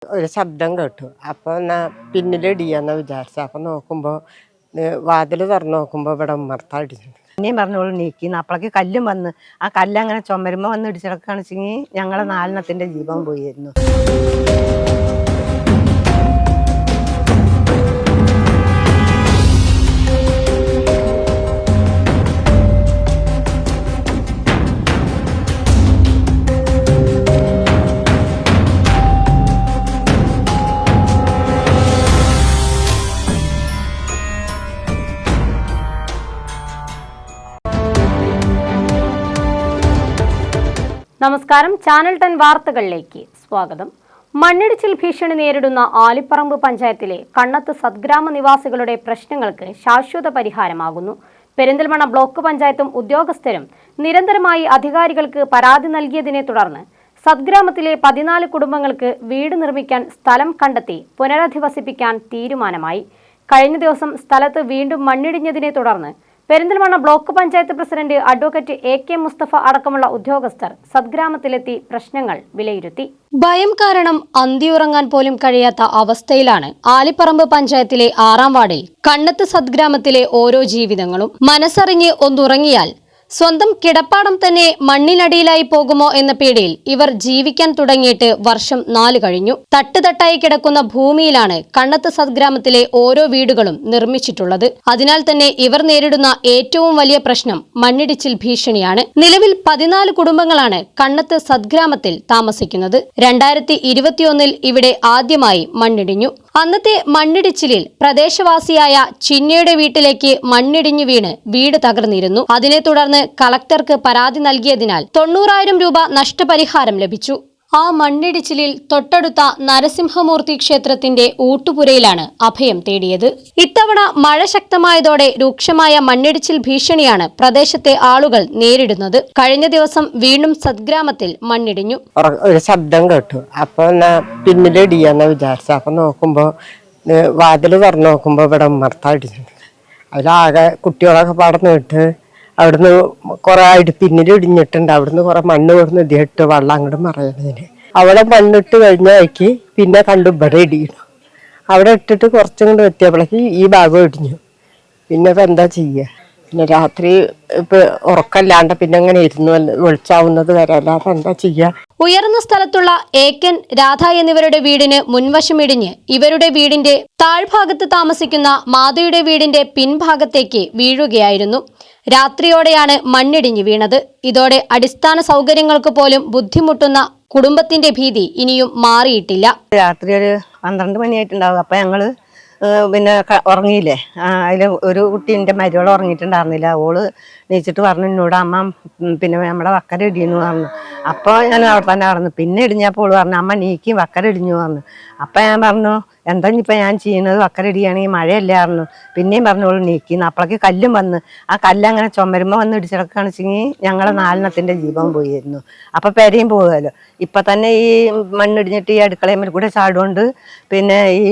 ഒരു ശബ്ദം കേട്ടു. അപ്പോൾ പിന്നിലിടിയാന്ന് വിചാരിച്ചു. അപ്പം നോക്കുമ്പോൾ വാതിൽ തുറന്ന് നോക്കുമ്പോൾ ഇവിടെ ഉമ്മർത്താ ഇടിച്ചിട്ടുണ്ട്. പിന്നെയും പറഞ്ഞോളൂ നീക്കി അപ്പോഴേക്ക് കല്ലും വന്ന് ആ കല്ലങ്ങനെ ചുമരുമ്പോൾ വന്ന് ഇടിച്ചിടക്കാന്ന് വെച്ചെങ്കിൽ ഞങ്ങളെ 4 ജീവൻ പോയിരുന്നു. നമസ്കാരം, ചാനൽ 10 വാർത്തകളിലേക്ക് സ്വാഗതം. മണ്ണിടിച്ചിൽ ഭീഷണി നേരിടുന്ന ആലിപ്പറമ്പ് പഞ്ചായത്തിലെ കണ്ണത്ത് സദ്ഗ്രാമ നിവാസികളുടെ പ്രശ്നങ്ങൾക്ക് ശാശ്വത പരിഹാരമാകുന്നു. പെരിന്തൽമണ്ണ ബ്ലോക്ക് പഞ്ചായത്തും ഉദ്യോഗസ്ഥരും നിരന്തരമായി അധികാരികൾക്ക് പരാതി നൽകിയതിനെ തുടർന്ന് സദ്ഗ്രാമത്തിലെ 14 കുടുംബങ്ങൾക്ക് വീട് നിർമ്മിക്കാൻ സ്ഥലം കണ്ടെത്തി പുനരധിവസിപ്പിക്കാൻ തീരുമാനമായി. കഴിഞ്ഞ ദിവസം സ്ഥലത്ത് വീണ്ടും മണ്ണിടിഞ്ഞതിനെ തുടർന്ന് Perinthalmanna block panchayat president advocate AK Mustafa അടക്കമുള്ള ഉദ്യോഗസ്ഥർ സദ്ഗ്രാമത്തിലെത്തി പ്രശ്നങ്ങൾ വിലയിരുത്തി. ഭയം കാരണം അന്തിയുറങ്ങാൻ പോലും കഴിയാത്ത അവസ്ഥയിലാണ് ആലിപ്പറമ്പ് പഞ്ചായത്തിലെ 6-ാം വാർഡിൽ കണ്ണത്ത് സദ്ഗ്രാമത്തിലെ ഓരോ ജീവിതങ്ങളും. മനസ്സറിഞ്ഞ് ഒന്നുറങ്ങിയാൽ സ്വന്തം കിടപ്പാടം തന്നെ മണ്ണിനടിയിലായി പോകുമോ എന്ന പേടിയിൽ ഇവർ ജീവിക്കാൻ തുടങ്ങിയിട്ട് വർഷം 4 കഴിഞ്ഞു. തട്ടുതട്ടായി കിടക്കുന്ന ഭൂമിയിലാണ് കണ്ണത്ത് സദ്ഗ്രാമത്തിലെ ഓരോ വീടുകളും നിർമ്മിച്ചിട്ടുള്ളത്. അതിനാൽ തന്നെ ഇവർ നേരിടുന്ന ഏറ്റവും വലിയ പ്രശ്നം മണ്ണിടിച്ചിൽ ഭീഷണിയാണ്. നിലവിൽ 14 കുടുംബങ്ങളാണ് കണ്ണത്ത് സദ്ഗ്രാമത്തിൽ താമസിക്കുന്നത്. 2021 ഇവിടെ ആദ്യമായി മണ്ണിടിഞ്ഞു. അന്നത്തെ മണ്ണിടിച്ചിലിൽ പ്രദേശവാസിയായ ചിന്നയുടെ വീട്ടിലേക്ക് മണ്ണിടിഞ്ഞു വീണ് വീട് തകർന്നിരുന്നു. അതിനെ തുടർന്ന് കളക്ടർക്ക് പരാതി നൽകിയതിനാൽ 90,000 രൂപ നഷ്ടപരിഹാരം ലഭിച്ചു. ആ മണ്ണിടിച്ചിലിൽ തൊട്ടടുത്ത നരസിംഹമൂർത്തി ക്ഷേത്രത്തിന്റെ ഊട്ടുപുരയിലാണ് അഭയം തേടിയത്. ഇത്തവണ മഴ ശക്തമായതോടെ രൂക്ഷമായ മണ്ണിടിച്ചിൽ ഭീഷണിയാണ് പ്രദേശത്തെ ആളുകൾ നേരിടുന്നത്. കഴിഞ്ഞ ദിവസം വീണ്ടും സദ്ഗ്രാമത്തിൽ മണ്ണിടിഞ്ഞു. ഒരു ശബ്ദം കേട്ടു. അപ്പോൾ പിന്നിലിടിയാന്ന് വിചാരിച്ചു. അപ്പം നോക്കുമ്പോൾ വാതിൽ തുറന്ന് നോക്കുമ്പോൾ ഇവിടെ ഉമ്മർത്താ ഇടിച്ചിട്ടുണ്ട്. അതിലാകെ കുട്ടികളൊക്കെ പടർന്നിട്ട് അവിടുന്ന് കുറെ ആയിട്ട് പിന്നിലിടിഞ്ഞിട്ടുണ്ട്. അവിടുന്ന് കുറെ മണ്ണ് കൊടുന്ന് ഇതിട്ട് വെള്ളം അങ്ങോട്ട് മറയുന്നതിന് അവിടെ മണ്ണിട്ട് കഴിഞ്ഞ വഴിക്ക് പിന്നെ കണ്ടു ഇവിടെ ഇടിയണം. അവിടെ ഇട്ടിട്ട് കുറച്ചും കൊണ്ട് എത്തിയപ്പോഴേക്ക് ഈ ഭാഗം ഇടിഞ്ഞു. പിന്നെ ഇപ്പം എന്താ ചെയ്യുക? പിന്നെ രാത്രി ഇപ്പം ഉറക്കല്ലാണ്ട് പിന്നെ അങ്ങനെ ഇരുന്ന് വെളിച്ചാവുന്നത് വരെ അല്ലാതെ എന്താ ചെയ്യുക? ഉയർന്ന സ്ഥലത്തുള്ള AK, രാധ എന്നിവരുടെ വീടിന് മുൻവശം ഇടിഞ്ഞ് ഇവരുടെ വീടിന്റെ താഴ്ഭാഗത്ത് താമസിക്കുന്ന മാധയുടെ വീടിന്റെ പിൻഭാഗത്തേക്ക് വീഴുകയായിരുന്നു. രാത്രിയോടെയാണ് മണ്ണിടിഞ്ഞു വീണത്. ഇതോടെ അടിസ്ഥാന സൗകര്യങ്ങൾക്ക് പോലും ബുദ്ധിമുട്ടുന്ന കുടുംബത്തിന്റെ ഭീതി ഇനിയും മാറിയിട്ടില്ല. രാത്രി ഒരു 12 മണിയായിട്ടുണ്ടാവും. അപ്പം ഞങ്ങൾ പിന്നെ ഉറങ്ങിയില്ലേ, അതിൽ ഒരു കുട്ടി എൻ്റെ മരുവൾ ഉറങ്ങിയിട്ടുണ്ടായിരുന്നില്ല. ഓള് നീച്ചിട്ട് പറഞ്ഞു എന്നോട്, അമ്മ പിന്നെ നമ്മുടെ വക്കര ഇടിയെന്ന് പറഞ്ഞു. അപ്പോൾ ഞാൻ അവിടെ തന്നെ പറഞ്ഞു. പിന്നെ ഇടിഞ്ഞപ്പോൾ ഓള് പറഞ്ഞു, അമ്മ നീക്കി വക്കര ഇടിഞ്ഞു പറഞ്ഞു. അപ്പം ഞാൻ പറഞ്ഞു, എന്താ ഇനിയിപ്പോൾ ഞാൻ ചെയ്യുന്നത്, വക്കര ഇടിയാണെങ്കിൽ മഴയല്ലേ പറഞ്ഞു. പിന്നെയും പറഞ്ഞോളൂ നീക്കിന്ന്. അപ്പോഴേക്ക് കല്ലും വന്ന് ആ കല്ലങ്ങനെ ചുമരുമ്പോൾ വന്ന് ഇടിച്ചിടക്കാന്ന് വെച്ചെങ്കിൽ ഞങ്ങളെ 4 ജീവൻ പോയിരുന്നു. അപ്പം പെരയും പോകുമല്ലോ. ഇപ്പം തന്നെ ഈ മണ്ണിടിഞ്ഞിട്ട് ഈ അടുക്കളയിൽ കൂടെ ചാടുകൊണ്ട് പിന്നെ ഈ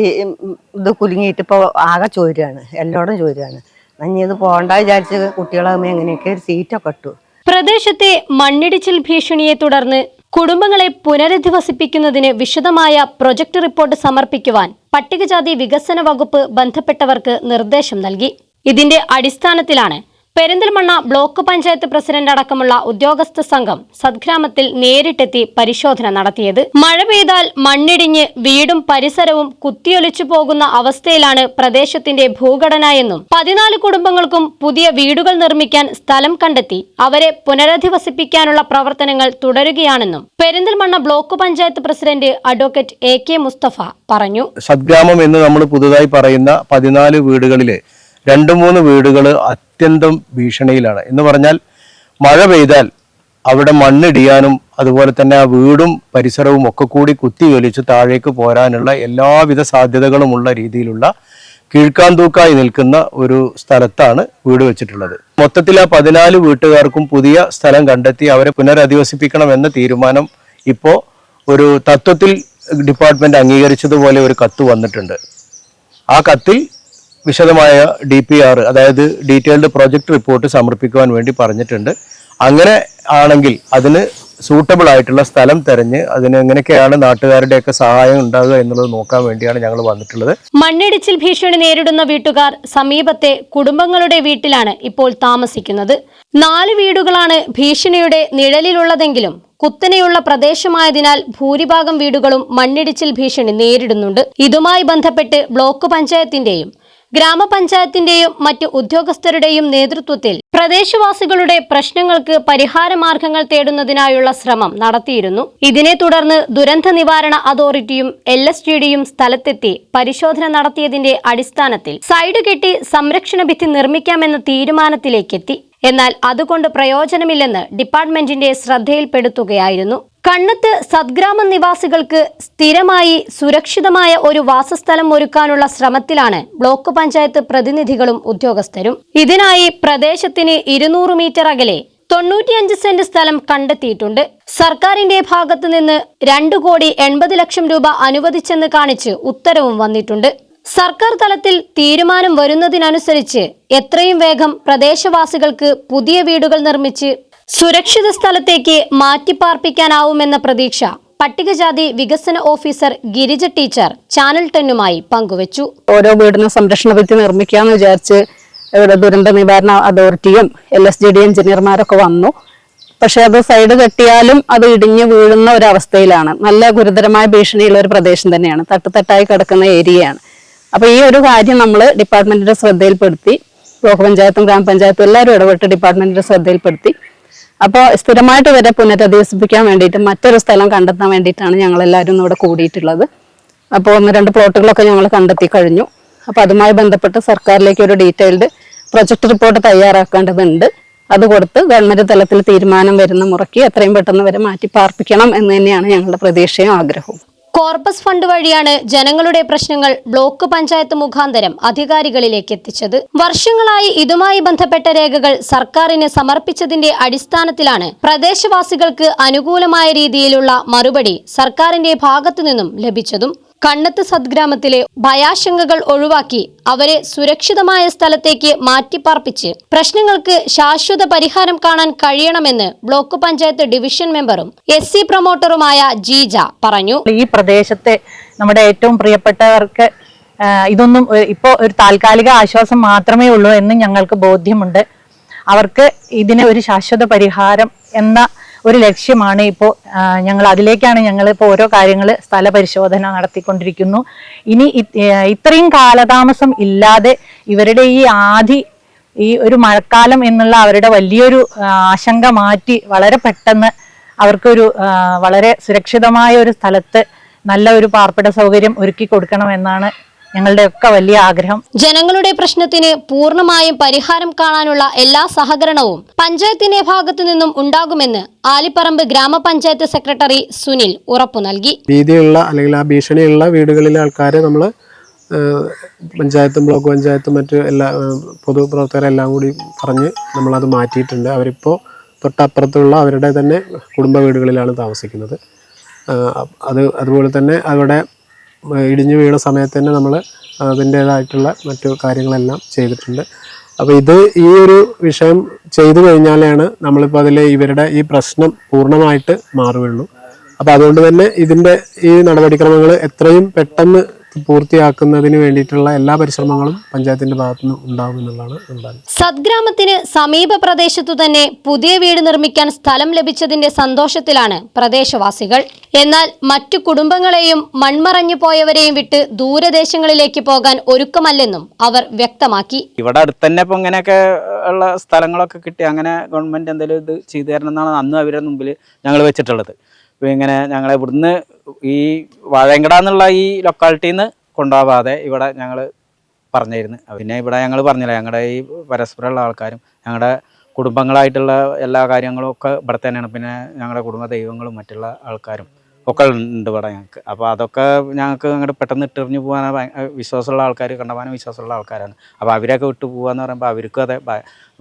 ഇത് കുലുങ്ങിയിട്ട് ഇപ്പോൾ ആകെ ചോരുകയാണ്, എല്ലായിടും ചോരുകയാണ്. ഇനി ഇത് പോകണ്ട വിചാരിച്ച് കുട്ടികളാകുമ്പോൾ എങ്ങനെയൊക്കെ ഒരു സീറ്റൊക്കെ ഇട്ടു. പ്രദേശത്തെ മണ്ണിടിച്ചിൽ ഭീഷണിയെ തുടർന്ന് കുടുംബങ്ങളെ പുനരധിവസിപ്പിക്കുന്നതിന് വിശദമായ പ്രൊജക്ട് റിപ്പോർട്ട് സമർപ്പിക്കുവാൻ പട്ടികജാതി വികസന വകുപ്പ് ബന്ധപ്പെട്ടവർക്ക് നിർദ്ദേശം നൽകി. ഇതിന്റെ അടിസ്ഥാനത്തിലാണ് പെരിന്തൽമണ്ണ ബ്ലോക്ക് പഞ്ചായത്ത് പ്രസിഡന്റ് അടക്കമുള്ള ഉദ്യോഗസ്ഥ സംഘം സദ്ഗ്രാമത്തിൽ നേരിട്ടെത്തി പരിശോധന നടത്തിയത്. മഴ പെയ്താൽ മണ്ണിടിഞ്ഞ് വീടും പരിസരവും കുത്തിയൊലിച്ചു പോകുന്ന അവസ്ഥയിലാണ് പ്രദേശത്തിന്റെ ഭൂഘടന എന്നും 14 കുടുംബങ്ങൾക്കും പുതിയ വീടുകൾ നിർമ്മിക്കാൻ സ്ഥലം കണ്ടെത്തി അവരെ പുനരധിവസിപ്പിക്കാനുള്ള പ്രവർത്തനങ്ങൾ തുടരുകയാണെന്നും Perinthalmanna block panchayat president advocate AK Mustafa പറഞ്ഞു. സദ്ഗ്രാമം എന്ന് നമ്മൾ പുതുതായി പറയുന്ന 14 വീടുകളിലെ 2-3 വീടുകൾ അത്യന്തം ഭീഷണിയിലാണ്. എന്ന് പറഞ്ഞാൽ മഴ പെയ്താൽ അവിടെ മണ്ണിടിയാനും അതുപോലെ തന്നെ ആ വീടും പരിസരവും ഒക്കെ കൂടി കുത്തിയൊലിച്ച് താഴേക്ക് പോരാനുള്ള എല്ലാവിധ സാധ്യതകളുമുള്ള രീതിയിലുള്ള കീഴ്ക്കാന്തൂക്കായി നിൽക്കുന്ന ഒരു സ്ഥലത്താണ് വീട് വെച്ചിട്ടുള്ളത്. മൊത്തത്തിൽ ആ 14 വീട്ടുകാർക്കും പുതിയ സ്ഥലം കണ്ടെത്തി അവരെ പുനരധിവസിപ്പിക്കണമെന്ന തീരുമാനം ഇപ്പോൾ ഒരു തത്വത്തിൽ ഡിപ്പാർട്ട്മെന്റ് അംഗീകരിച്ചതുപോലെ ഒരു കത്ത് വന്നിട്ടുണ്ട്. ആ കത്തിൽ വിശദമായ DPR, അതായത് ഡീറ്റെയിൽഡ് പ്രൊജക്ട് റിപ്പോർട്ട് സമർപ്പിക്കുവാൻ വേണ്ടി പറഞ്ഞിട്ടുണ്ട്. അങ്ങനെ ആണെങ്കിൽ അതിന് സൂട്ടബിൾ ആയിട്ടുള്ള സ്ഥലം തെരഞ്ഞ് അതിന് എങ്ങനെയൊക്കെയാണ് നാട്ടുകാരുടെയൊക്കെ സഹായം ഉണ്ടാകുക എന്നുള്ളത് നോക്കാൻ വേണ്ടിയാണ് ഞങ്ങൾ വന്നിട്ടുള്ളത്. മണ്ണിടിച്ചിൽ ഭീഷണി നേരിടുന്ന വീട്ടുകാർ സമീപത്തെ കുടുംബങ്ങളുടെ വീട്ടിലാണ് ഇപ്പോൾ താമസിക്കുന്നത്. 4 വീടുകളാണ് ഭീഷണിയുടെ നിഴലിലുള്ളതെങ്കിലും കുത്തനെയുള്ള പ്രദേശമായതിനാൽ ഭൂരിഭാഗം വീടുകളും മണ്ണിടിച്ചിൽ ഭീഷണി നേരിടുന്നുണ്ട്. ഇതുമായി ബന്ധപ്പെട്ട് ബ്ലോക്ക് പഞ്ചായത്തിന്റെയും ഗ്രാമപഞ്ചായത്തിന്റെയും മറ്റു ഉദ്യോഗസ്ഥരുടെയും നേതൃത്വത്തിൽ പ്രദേശവാസികളുടെ പ്രശ്നങ്ങൾക്ക് പരിഹാര മാർഗങ്ങൾ തേടുന്നതിനായുള്ള ശ്രമം നടത്തിയിരുന്നു. ഇതിനെ തുടർന്ന് ദുരന്ത നിവാരണ അതോറിറ്റിയും LSGDയും സ്ഥലത്തെത്തി പരിശോധന നടത്തിയതിന്റെ അടിസ്ഥാനത്തിൽ സൈഡ് കെട്ടി സംരക്ഷണ ഭിത്തി നിർമ്മിക്കാമെന്ന തീരുമാനത്തിലേക്കെത്തി. എന്നാൽ അതുകൊണ്ട് പ്രയോജനമില്ലെന്ന് ഡിപ്പാർട്ട്മെന്റിന്റെ ശ്രദ്ധയിൽപ്പെടുത്തുകയായിരുന്നു. കണ്ണത്ത് സദ്ഗ്രാമ നിവാസികൾക്ക് സ്ഥിരമായി സുരക്ഷിതമായ ഒരു വാസസ്ഥലം ഒരുക്കാനുള്ള ശ്രമത്തിലാണ് ബ്ലോക്ക് പഞ്ചായത്ത് പ്രതിനിധികളും ഉദ്യോഗസ്ഥരും. ഇതിനായി പ്രദേശത്തിന് 200 മീറ്റർ അകലെ 95 സെന്റ് സ്ഥലം കണ്ടെത്തിയിട്ടുണ്ട്. സർക്കാരിന്റെ ഭാഗത്തു നിന്ന് 2,80,00,000 രൂപ അനുവദിച്ചെന്ന് കാണിച്ച് ഉത്തരവും വന്നിട്ടുണ്ട്. സർക്കാർ തലത്തിൽ തീരുമാനം വരുന്നതിനനുസരിച്ച് എത്രയും വേഗം പ്രദേശവാസികൾക്ക് പുതിയ വീടുകൾ നിർമ്മിച്ച് സുരക്ഷിത സ്ഥലത്തേക്ക് മാറ്റിപ്പാർപ്പിക്കാനാവുമെന്ന പ്രതീക്ഷ പട്ടികജാതി വികസന ഓഫീസർ ഗിരിജ ടീച്ചർ ചാനൽ 10-മായി പങ്കുവച്ചു. ഓരോ വീടിനും സംരക്ഷണ ഭിത്തി നിർമ്മിക്കാന്ന് വിചാരിച്ച് ഇവിടെ ദുരന്ത നിവാരണ അതോറിറ്റിയും LSGD എഞ്ചിനീയർമാരൊക്കെ വന്നു. പക്ഷെ അത് സൈഡ് കെട്ടിയാലും അത് ഇടിഞ്ഞു വീഴുന്ന ഒരവസ്ഥയിലാണ്. നല്ല ഗുരുതരമായ ഭീഷണിയുള്ള ഒരു പ്രദേശം തന്നെയാണ്. തട്ടുതട്ടായി കിടക്കുന്ന ഏരിയയാണ്. അപ്പൊ ഈ ഒരു കാര്യം നമ്മൾ ഡിപ്പാർട്ട്മെന്റിന്റെ ശ്രദ്ധയിൽപ്പെടുത്തി, ബ്ലോക്ക് പഞ്ചായത്തും ഗ്രാമപഞ്ചായത്തും എല്ലാവരും ഇടപെട്ട് ഡിപ്പാർട്ട്മെന്റിന്റെ ശ്രദ്ധയിൽപ്പെടുത്തി. അപ്പോൾ സ്ഥിരമായിട്ട് വരെ പുനരധിവസിപ്പിക്കാൻ വേണ്ടിയിട്ട് മറ്റൊരു സ്ഥലം കണ്ടെത്താൻ വേണ്ടിയിട്ടാണ് ഞങ്ങൾ എല്ലാവരും ഇവിടെ കൂടിയിട്ടുള്ളത്. അപ്പോൾ 1-2 പ്ലോട്ടുകളൊക്കെ ഞങ്ങൾ കണ്ടെത്തി കഴിഞ്ഞു. അപ്പോൾ അതുമായി ബന്ധപ്പെട്ട് സർക്കാരിലേക്ക് ഒരു ഡീറ്റെയിൽഡ് പ്രൊജക്ട് റിപ്പോർട്ട് തയ്യാറാക്കേണ്ടതുണ്ട്. അത് കൊടുത്ത് ഗവൺമെന്റ് തലത്തിൽ തീരുമാനം വരുന്ന മുറയ്ക്ക് എത്രയും പെട്ടെന്ന് വരെ മാറ്റി പാർപ്പിക്കണം എന്ന് തന്നെയാണ് ഞങ്ങളുടെ പ്രതീക്ഷയും ആഗ്രഹവും. കോർപ്പസ് ഫണ്ട് വഴിയാണ് ജനങ്ങളുടെ പ്രശ്നങ്ങൾ ബ്ലോക്ക് പഞ്ചായത്ത് മുഖാന്തരം അധികാരികളിലേക്ക് എത്തിച്ചത്. വർഷങ്ങളായി ഇതുമായി ബന്ധപ്പെട്ട രേഖകൾ സർക്കാരിന് സമർപ്പിച്ചതിന്റെ അടിസ്ഥാനത്തിലാണ് പ്രദേശവാസികൾക്ക് അനുകൂലമായ രീതിയിലുള്ള മറുപടി സർക്കാരിന്റെ ഭാഗത്തു നിന്നും ലഭിച്ചതും. കണ്ണത്ത് സദ്ഗ്രാമത്തിലെ ഭയാശങ്കകൾ ഒഴിവാക്കി അവരെ സുരക്ഷിതമായ സ്ഥലത്തേക്ക് മാറ്റിപ്പാർപ്പിച്ച് പ്രശ്നങ്ങൾക്ക് ശാശ്വത പരിഹാരം കാണാൻ കഴിയണമെന്ന് ബ്ലോക്ക് പഞ്ചായത്ത് ഡിവിഷൻ മെമ്പറും SC പ്രൊമോട്ടറുമായ ജീജ പറഞ്ഞു. ഈ പ്രദേശത്തെ നമ്മുടെ ഏറ്റവും പ്രിയപ്പെട്ടവർക്ക് ഇതൊന്നും ഇപ്പോൾ ഒരു താൽക്കാലിക ആശ്വാസം മാത്രമേ ഉള്ളൂ എന്ന് ഞങ്ങൾക്ക് ബോധ്യമുണ്ട്. അവർക്ക് ഇതിന് ഒരു ശാശ്വത പരിഹാരം എന്ന ഒരു ലക്ഷ്യമാണ് ഇപ്പോൾ അതിലേക്കാണ് ഞങ്ങൾ ഇപ്പോൾ ഓരോ കാര്യങ്ങൾ സ്ഥല പരിശോധന നടത്തിക്കൊണ്ടിരിക്കുന്നു. ഇനി ഇത്രയും കാലതാമസം ഇല്ലാതെ ഇവരുടെ ഈ ഒരു മഴക്കാലം എന്നുള്ള അവരുടെ വലിയൊരു ആശങ്ക മാറ്റി വളരെ പെട്ടെന്ന് അവർക്കൊരു വളരെ സുരക്ഷിതമായ ഒരു സ്ഥലത്ത് നല്ല ഒരു പാർപ്പിട സൗകര്യം ഒരുക്കി കൊടുക്കണമെന്നാണ് ഞങ്ങളുടെയൊക്കെ വലിയ ആഗ്രഹം. ജനങ്ങളുടെ പ്രശ്നത്തിന് പൂർണ്ണമായും പരിഹാരം കാണാനുള്ള എല്ലാ സഹകരണവും പഞ്ചായത്തിന്റെ ഭാഗത്തു നിന്നും ഉണ്ടാകുമെന്ന് ആലിപ്പറമ്പ് ഗ്രാമപഞ്ചായത്ത് സെക്രട്ടറി സുനിൽ ഉറപ്പു നൽകി. ഭീതിയുള്ള അല്ലെങ്കിൽ ആ ഭീഷണിയുള്ള വീടുകളിലെ ആൾക്കാരെ നമ്മൾ പഞ്ചായത്തും ബ്ലോക്ക് പഞ്ചായത്തും മറ്റ് എല്ലാ പൊതുപ്രവർത്തകരെല്ലാം കൂടി പറഞ്ഞ് നമ്മളത് മാറ്റിയിട്ടുണ്ട്. അവരിപ്പോൾ തൊട്ടപ്പുറത്തുള്ള അവരുടെ തന്നെ കുടുംബ വീടുകളിലാണ് താമസിക്കുന്നത്. അതുപോലെ തന്നെ അവിടെ ഇടിഞ്ഞു വീണ സമയത്ത് തന്നെ നമ്മൾ അതിൻ്റേതായിട്ടുള്ള മറ്റു കാര്യങ്ങളെല്ലാം ചെയ്തിട്ടുണ്ട്. അപ്പോൾ ഈ ഒരു വിഷയം ചെയ്തു കഴിഞ്ഞാലാണ് നമ്മളിപ്പോൾ ഇവരുടെ ഈ പ്രശ്നം പൂർണ്ണമായിട്ട് മാറുകയുള്ളൂ. അപ്പോൾ അതുകൊണ്ട് തന്നെ ഈ നടപടിക്രമങ്ങൾ എത്രയും പെട്ടെന്ന് പൂർത്തിയാക്കുന്നതിന് വേണ്ടിയിട്ടുള്ള എല്ലാ പരിശ്രമങ്ങളും പഞ്ചായത്തിന്റെ ഭാഗത്തുനിന്ന് ഉണ്ടാകുമെന്നുള്ളതാണ് ഉണ്ടാകുന്നത്. സദ്ഗ്രാമത്തിന് സമീപ പ്രദേശത്തു തന്നെ പുതിയ വീട് നിർമ്മിക്കാൻ സ്ഥലം ലഭിച്ചതിന്റെ സന്തോഷത്തിലാണ് പ്രദേശവാസികൾ. എന്നാൽ മറ്റു കുടുംബങ്ങളെയും മൺമറഞ്ഞു പോയവരെയും വിട്ട് ദൂരദേശങ്ങളിലേക്ക് പോകാൻ ഒരുക്കമല്ലെന്നും അവർ വ്യക്തമാക്കി. ഇവിടെ അടുത്ത് തന്നെ ഇപ്പൊ ഇങ്ങനെയൊക്കെ ഉള്ള സ്ഥലങ്ങളൊക്കെ കിട്ടി അങ്ങനെ ഗവൺമെന്റ് എന്തെങ്കിലും ഇത് ചെയ്തു തരണം എന്നാണ് അന്ന് അവരുടെ മുമ്പിൽ ഞങ്ങൾ വെച്ചിട്ടുള്ളത്. ഇപ്പോൾ ഇങ്ങനെ ഞങ്ങളെ ഇവിടുന്ന് ഈ വാഴയങ്കട എന്നുള്ള ഈ ലൊക്കാലിറ്റിയിൽ നിന്ന് കൊണ്ടുപോകാതെ ഇവിടെ ഞങ്ങൾ പറഞ്ഞിരുന്നു. പിന്നെ ഇവിടെ ഞങ്ങൾ പറഞ്ഞില്ല, ഞങ്ങളുടെ ഈ പരസ്പരമുള്ള ആൾക്കാരും ഞങ്ങളുടെ കുടുംബങ്ങളായിട്ടുള്ള എല്ലാ കാര്യങ്ങളും ഒക്കെ ഇവിടെ തന്നെയാണ്. പിന്നെ ഞങ്ങളുടെ കുടുംബ ദൈവങ്ങളും മറ്റുള്ള ആൾക്കാരും ഒക്കെ ഉണ്ട് ഇവിടെ ഞങ്ങൾക്ക്. അപ്പോൾ അതൊക്കെ ഞങ്ങൾക്ക് അങ്ങോട്ട് പെട്ടെന്ന് ഇട്ടെറിഞ്ഞ് പോകാൻ വിശ്വാസമുള്ള ആൾക്കാർ, കണ്ടമാനം വിശ്വാസമുള്ള ആൾക്കാരാണ്. അപ്പോൾ അവരെയൊക്കെ വിട്ടു പോകാന്ന് പറയുമ്പോൾ അവർക്കും അതെ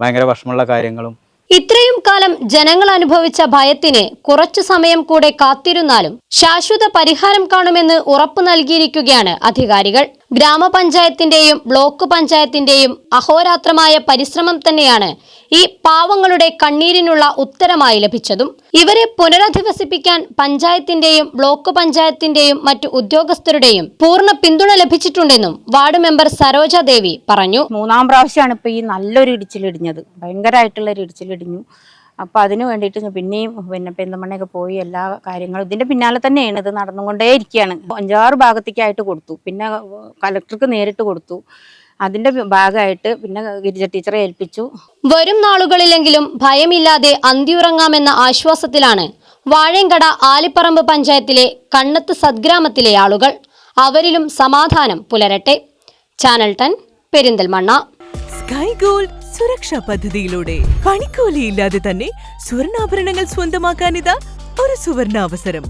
ഭയങ്കര വിഷമമുള്ള കാര്യങ്ങളും. ഇത്രയും കാലം ജനങ്ങൾ അനുഭവിച്ച ഭയത്തിന് കുറച്ചു സമയം കൂടെ കാത്തിരുന്നാലും ശാശ്വത പരിഹാരം കാണുമെന്ന് ഉറപ്പു നൽകിയിരിക്കുകയാണ് അധികാരികൾ. ഗ്രാമപഞ്ചായത്തിന്റെയും ബ്ലോക്ക് പഞ്ചായത്തിന്റെയും അഹോരാത്രമായ പരിശ്രമം തന്നെയാണ് ഈ പാവങ്ങളുടെ കണ്ണീരിനുള്ള ഉത്തരമായി ലഭിച്ചതും. ഇവരെ പുനരധിവസിപ്പിക്കാൻ പഞ്ചായത്തിന്റെയും ബ്ലോക്ക് പഞ്ചായത്തിന്റെയും മറ്റു ഉദ്യോഗസ്ഥരുടെയും പൂർണ്ണ പിന്തുണ ലഭിച്ചിട്ടുണ്ടെന്നും വാർഡ് മെമ്പർ സരോജ ദേവി പറഞ്ഞു. 3-ാം പ്രാവശ്യമാണ് ഇപ്പൊ ഈ നല്ലൊരു ഇടിച്ചിലിടിഞ്ഞത്, ഭയങ്കരമായിട്ടുള്ള ഒരു ഇടിച്ചിലിടിഞ്ഞു. അപ്പോൾ അതിന് വേണ്ടിയിട്ട് പിന്നെയും പെന്തമണ്ണയൊക്കെ പോയി എല്ലാ കാര്യങ്ങളും ഇതിൻ്റെ പിന്നാലെ തന്നെയാണ്, ഇത് നടന്നുകൊണ്ടേ ഇരിക്കുകയാണ്. 5-6 ഭാഗത്തേക്കായിട്ട് കൊടുത്തു, പിന്നെ കലക്ടർക്ക് നേരിട്ട് കൊടുത്തു. അതിൻ്റെ ഭാഗമായിട്ട് പിന്നെ ഗിരിജ ടീച്ചറെ ഏൽപ്പിച്ചു. വരും നാളുകളിലെങ്കിലും ഭയമില്ലാതെ അന്തിയുറങ്ങാമെന്ന ആശ്വാസത്തിലാണ് വാഴയങ്കട ആലിപ്പറമ്പ് പഞ്ചായത്തിലെ കണ്ണത്ത് സദ്ഗ്രാമത്തിലെ ആളുകൾ. അവരിലും സമാധാനം പുലരട്ടെ. ചാനൽ 10 പെരിന്തൽമണ്ണ. സ്കൈ ഗോൾഡ് സുരക്ഷാ പദ്ധതിയിലൂടെ പണിക്കൂലിയില്ലാതെ തന്നെ സ്വർണ്ണാഭരണങ്ങൾ സ്വന്തമാക്കാനിതാ ഒരു സുവർണാവസരം.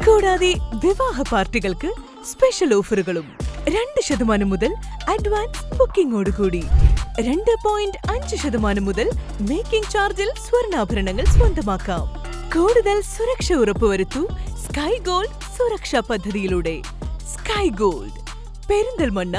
കൂടാതെ വിവാഹ പാർട്ടികൾക്ക് സ്പെഷ്യൽ ഓഫറുകളും 2% മുതൽ അഡ്വാൻസ് ബുക്കിംഗോടുകൂടി 2.5% മുതൽ മേക്കിംഗ് ചാർജിൽ സ്വർണ്ണാഭരണങ്ങൾ സ്വന്തമാക്കാം. കൂടുതൽ സുരക്ഷ ഉറപ്പുവരുത്തൂ സ്കൈ ഗോൾഡ് സുരക്ഷാ പദ്ധതിയിലൂടെ. Sky gold Perinthalmanna,